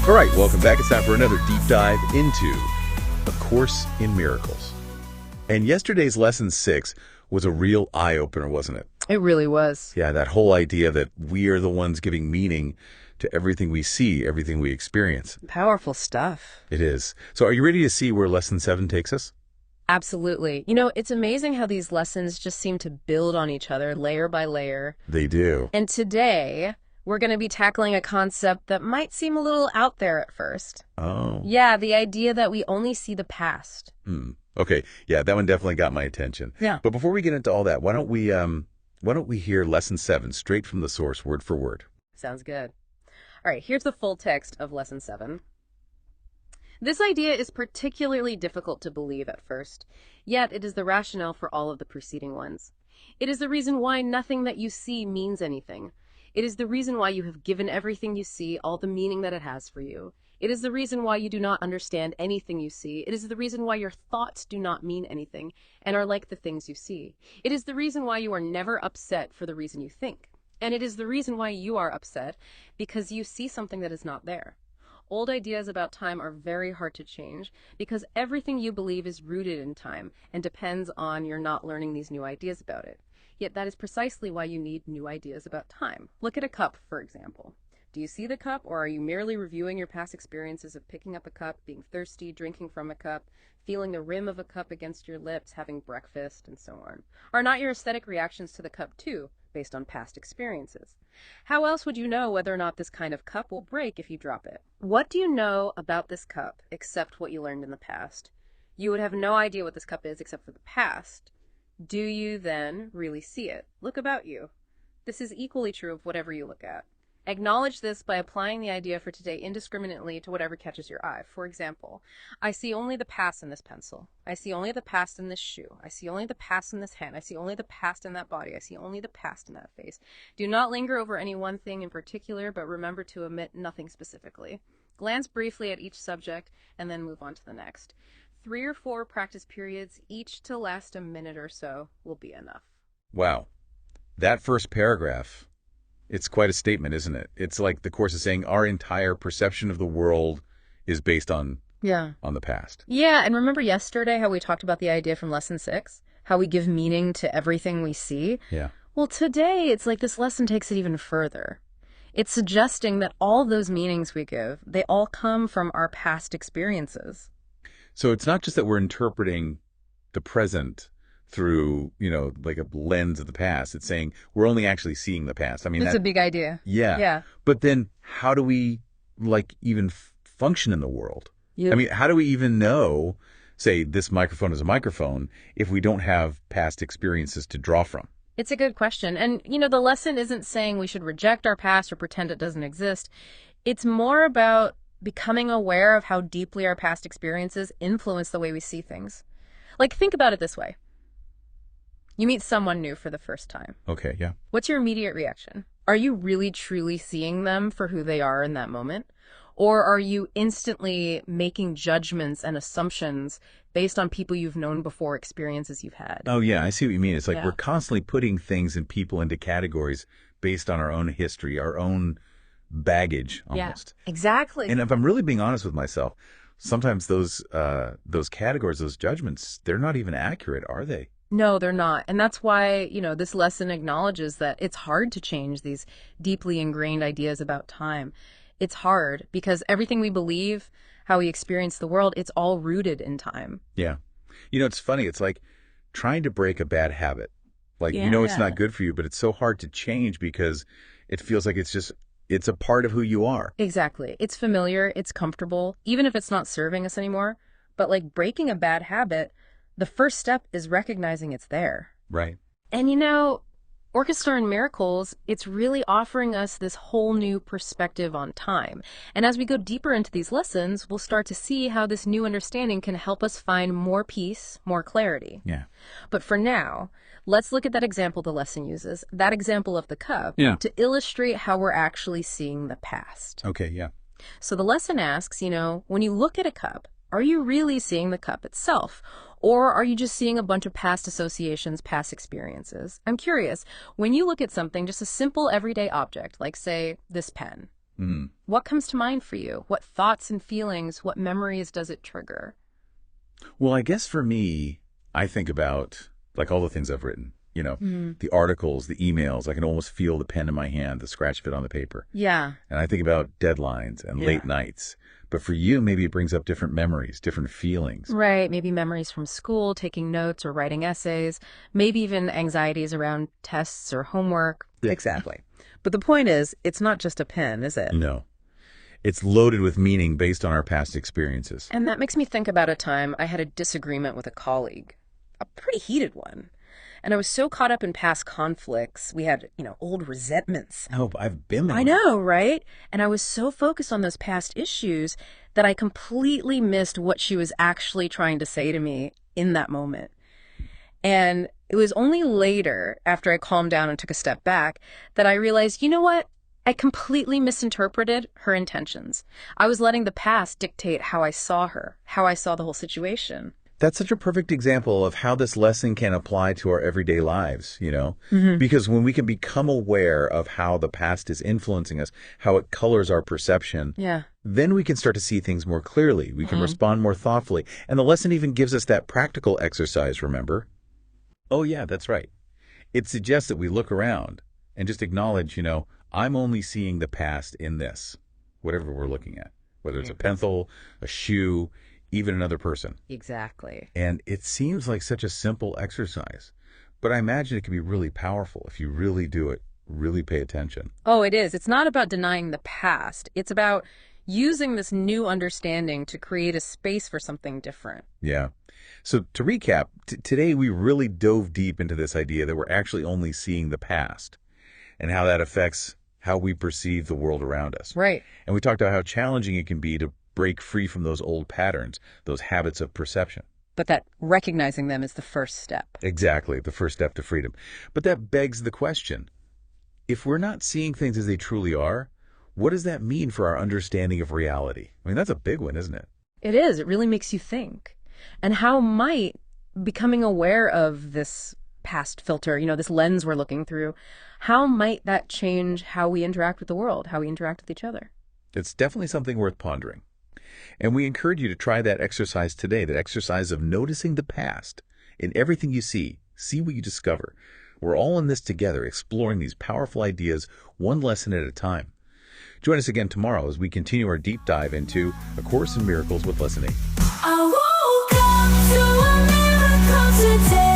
All right, welcome back. It's time for another deep dive into A Course in Miracles. And yesterday's lesson 6 was a real eye-opener, wasn't it? It really was. Yeah, that whole idea that we are the ones giving meaning to everything we see, everything we experience. Powerful stuff. It is. So are you ready to see where lesson 7 takes us? Absolutely. You know, it's amazing how these lessons just seem to build on each other layer by layer. They do. And today, we're going to be tackling a concept that might seem a little out there at first. Oh. Yeah, the idea that we only see the past. Okay. Yeah, that one definitely got my attention. Yeah. But before we get into all that, why don't we hear lesson 7 straight from the source, word for word? Sounds good. All right, here's the full text of lesson 7. This idea is particularly difficult to believe at first, yet it is the rationale for all of the preceding ones. It is the reason why nothing that you see means anything. It is the reason why you have given everything you see all the meaning that it has for you. It is the reason why you do not understand anything you see. It is the reason why your thoughts do not mean anything and are like the things you see. It is the reason why you are never upset for the reason you think. And it is the reason why you are upset because you see something that is not there. Old ideas about time are very hard to change because everything you believe is rooted in time and depends on your not learning these new ideas about it. Yet that is precisely why you need new ideas about time. Look at a cup, for example. Do you see the cup, or are you merely reviewing your past experiences of picking up a cup, being thirsty, drinking from a cup, feeling the rim of a cup against your lips, having breakfast, and so on? Are not your aesthetic reactions to the cup, too, based on past experiences? How else would you know whether or not this kind of cup will break if you drop it? What do you know about this cup except what you learned in the past? You would have no idea what this cup is except for the past. Do you then really see it? Look about you. This is equally true of whatever you look at. Acknowledge this by applying the idea for today indiscriminately to whatever catches your eye. For example, I see only the past in this pencil. I see only the past in this shoe. I see only the past in this hand. I see only the past in that body. I see only the past in that face. Do not linger over any one thing in particular, but remember to omit nothing specifically. Glance briefly at each subject and then move on to the next. 3 or 4 practice periods, each to last a minute or so, will be enough. Wow. That first paragraph, it's quite a statement, isn't it? It's like the Course is saying our entire perception of the world is based on the past. Yeah, and remember yesterday how we talked about the idea from lesson 6? How we give meaning to everything we see? Yeah. Well, today it's like this lesson takes it even further. It's suggesting that all those meanings we give, they all come from our past experiences. So it's not just that we're interpreting the present through, like a lens of the past. It's saying we're only actually seeing the past. I mean, It's a big idea. Yeah. Yeah. But then how do we even function in the world? I mean, how do we even know, say, this microphone is a microphone if we don't have past experiences to draw from? It's a good question. And, the lesson isn't saying we should reject our past or pretend it doesn't exist. It's more about becoming aware of how deeply our past experiences influence the way we see things. Like, think about it this way. You meet someone new for the first time. Okay, yeah. What's your immediate reaction? Are you really truly seeing them for who they are in that moment? Or are you instantly making judgments and assumptions based on people you've known before, experiences you've had? Oh, yeah, I see what you mean. It's like Yeah. we're constantly putting things and people into categories based on our own history, our own baggage almost. Yeah, exactly. And if I'm really being honest with myself, sometimes those categories, those judgments, they're not even accurate, are they? No, they're not. And that's why, this lesson acknowledges that it's hard to change these deeply ingrained ideas about time. It's hard because everything we believe, how we experience the world, it's all rooted in time. Yeah. It's funny. It's like trying to break a bad habit. Like, it's not good for you, but it's so hard to change because it feels like it's a part of who you are. Exactly. It's familiar. It's comfortable, even if it's not serving us anymore. But like breaking a bad habit, the first step is recognizing it's there. Right. And Orchestra and Miracles, it's really offering us this whole new perspective on time. And as we go deeper into these lessons, we'll start to see how this new understanding can help us find more peace, more clarity. Yeah. But for now, let's look at that example the lesson uses, that example of the cup, to illustrate how we're actually seeing the past. Okay, yeah. So the lesson asks, when you look at a cup, are you really seeing the cup itself? Or are you just seeing a bunch of past associations, past experiences? I'm curious, when you look at something, just a simple everyday object, like, say, this pen, Mm. What comes to mind for you? What thoughts and feelings, what memories does it trigger? Well, I guess for me, I think about like all the things I've written, Hmm. the articles, the emails. I can almost feel the pen in my hand, the scratch of it on the paper. Yeah. And I think about deadlines and late nights. But for you, maybe it brings up different memories, different feelings. Right. Maybe memories from school, taking notes or writing essays, maybe even anxieties around tests or homework. Yeah. Exactly. But the point is, it's not just a pen, is it? No. It's loaded with meaning based on our past experiences. And that makes me think about a time I had a disagreement with a colleague, a pretty heated one. And I was so caught up in past conflicts. We had, old resentments. Oh, I've been there. I know, right? And I was so focused on those past issues that I completely missed what she was actually trying to say to me in that moment. And it was only later, after I calmed down and took a step back, that I realized, you know what? I completely misinterpreted her intentions. I was letting the past dictate how I saw her, how I saw the whole situation. That's such a perfect example of how this lesson can apply to our everyday lives, Mm-hmm. Because when we can become aware of how the past is influencing us, how it colors our perception, Yeah. then we can start to see things more clearly. We can respond more thoughtfully. And the lesson even gives us that practical exercise, remember? Oh, yeah, that's right. It suggests that we look around and just acknowledge, I'm only seeing the past in this, whatever we're looking at, whether it's a pencil, a shoe, even another person. Exactly. And it seems like such a simple exercise, but I imagine it can be really powerful if you really do it, really pay attention. Oh, it is. It's not about denying the past. It's about using this new understanding to create a space for something different. Yeah. So to recap, today we really dove deep into this idea that we're actually only seeing the past and how that affects how we perceive the world around us. Right. And we talked about how challenging it can be to break free from those old patterns, those habits of perception. But that recognizing them is the first step. Exactly, the first step to freedom. But that begs the question, if we're not seeing things as they truly are, what does that mean for our understanding of reality? I mean, that's a big one, isn't it? It is. It really makes you think. And how might becoming aware of this past filter, this lens we're looking through, how might that change how we interact with the world, how we interact with each other? It's definitely something worth pondering. And we encourage you to try that exercise today, that exercise of noticing the past in everything you see what you discover. We're all in this together, exploring these powerful ideas one lesson at a time. Join us again tomorrow as we continue our deep dive into A Course in Miracles with Lesson 8. I woke up to a miracle today.